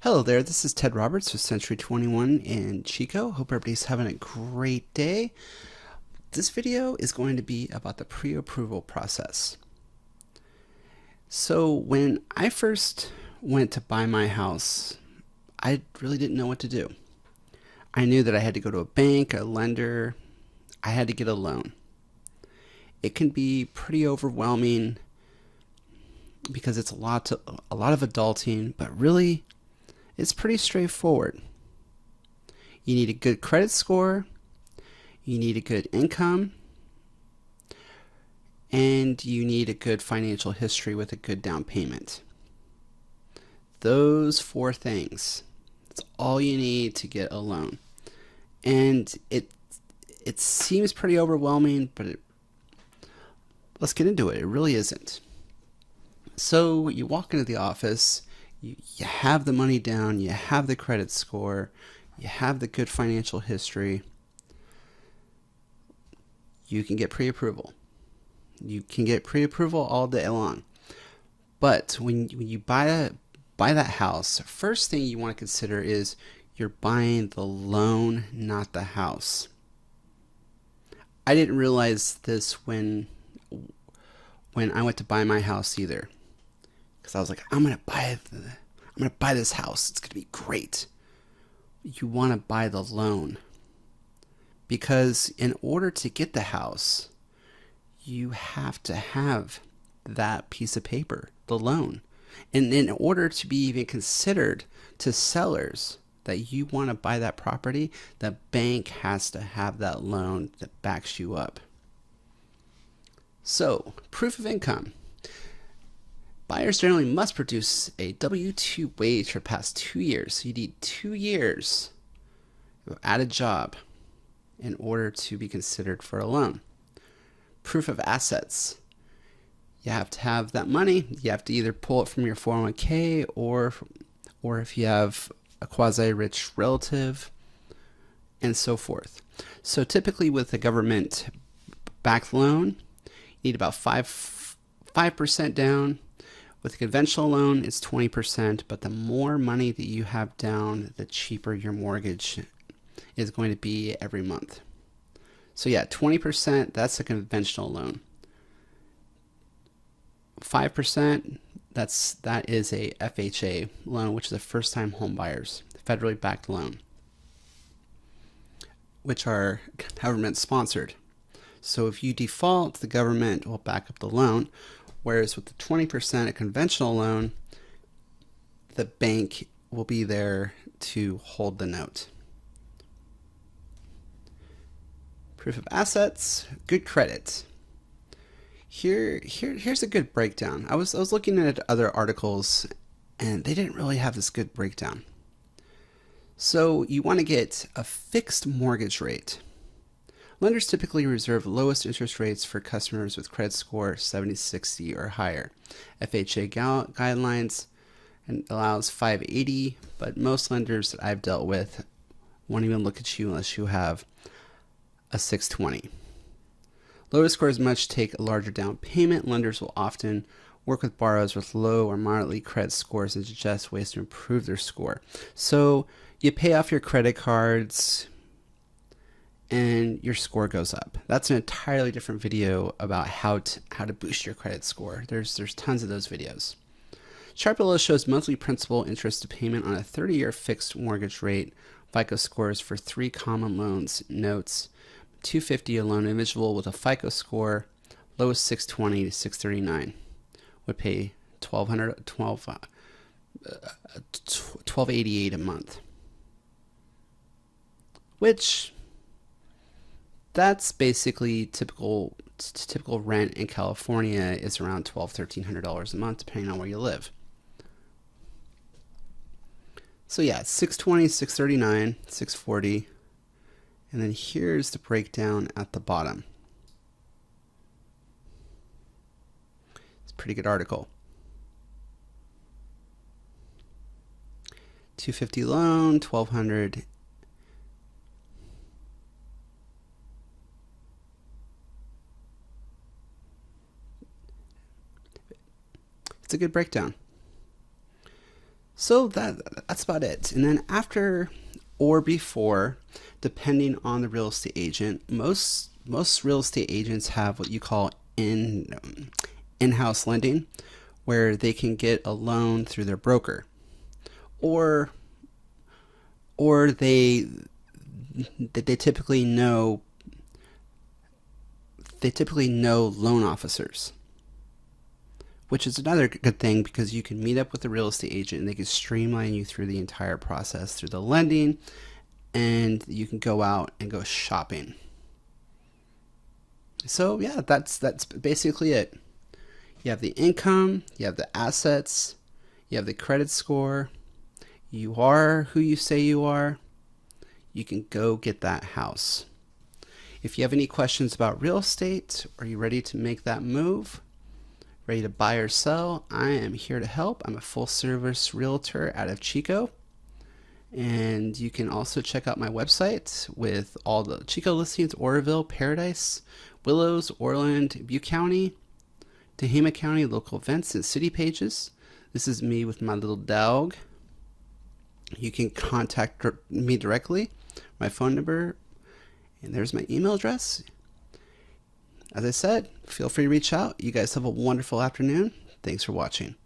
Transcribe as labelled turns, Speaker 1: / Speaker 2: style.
Speaker 1: Hello there, this is Ted Roberts with Century 21 in Chico. Hope everybody's having a great day. This video is going to be about the pre-approval process. So when I first went to buy my house, I really didn't know what to do. I knew that I had to go to a bank, a lender, I had to get a loan. It can be pretty overwhelming because it's a lot of adulting, but really it's pretty straightforward. You need a good credit score, you need a good income, and you need a good financial history with a good down payment. Those four things, that's all you need to get a loan. And it seems pretty overwhelming, but let's get into it. It really isn't. So you walk into the office, you have the money down, you have the credit score, you have the good financial history, you can get pre-approval. You can get pre-approval all day long. But when you buy that house, first thing you want to consider is you're buying the loan, not the house. I didn't realize this when I went to buy my house either, because I was like, I'm gonna buy this house. It's gonna be great. You want to buy the loan, because in order to get the house, you have to have that piece of paper, the loan. And in order to be even considered to sellers that you want to buy that property, the bank has to have that loan that backs you up. So, proof of income. Buyers generally must produce a W-2 wage for the past 2 years. So you need 2 years at a job in order to be considered for a loan. Proof of assets. You have to have that money. You have to either pull it from your 401k or if you have a quasi-rich relative, and so forth. So typically with a government-backed loan, you need about 5% down. With a conventional loan, it's 20%, but the more money that you have down, the cheaper your mortgage is going to be every month. So yeah, 20%, that's a conventional loan. 5%, that is a FHA loan, which is a first-time home buyers, federally backed loan, which are government sponsored. So if you default, the government will back up the loan, whereas with the 20%, a conventional loan, the bank will be there to hold the note. Proof of assets, good credit. Here's a good breakdown. I was looking at other articles and they didn't really have this good breakdown. So you want to get a fixed mortgage rate. Lenders typically reserve lowest interest rates for customers with credit score 760 or higher. FHA guidelines allows 580, but most lenders that I've dealt with won't even look at you unless you have a 620. Lower scores must take a larger down payment. Lenders will often work with borrowers with low or moderately credit scores and suggest ways to improve their score. So you pay off your credit cards and your score goes up. That's an entirely different video about how to boost your credit score. There's tons of those videos. Chart below shows monthly principal interest payment on a 30-year fixed mortgage rate. FICO scores for 3 common loans. Notes: 250 a loan individual with a FICO score lowest 620 to 639 would pay $1,288 a month, which that's basically typical rent in California is around $1,200–1,300 a month, depending on where you live. So yeah, 620, 639, 640, and then here's the breakdown at the bottom. It's a pretty good article. 250 loan, 1,200. It's a good breakdown. So that's about it. And then after or before, depending on the real estate agent, most real estate agents have what you call in-house lending, where they can get a loan through their broker, or they typically know loan officers, which is another good thing because you can meet up with the real estate agent and they can streamline you through the entire process through the lending, and you can go out and go shopping. So yeah, that's basically it. You have the income, you have the assets, you have the credit score, you are who you say you are, you can go get that house. If you have any questions about real estate, or you're ready to make that move, ready to buy or sell, I am here to help. I'm a full service realtor out of Chico. And you can also check out my website with all the Chico listings: Oroville, Paradise, Willows, Orland, Butte County, Tehama County, local events and city pages. This is me with my little dog. You can contact me directly, my phone number, and there's my email address. As I said, feel free to reach out. You guys have a wonderful afternoon. Thanks for watching.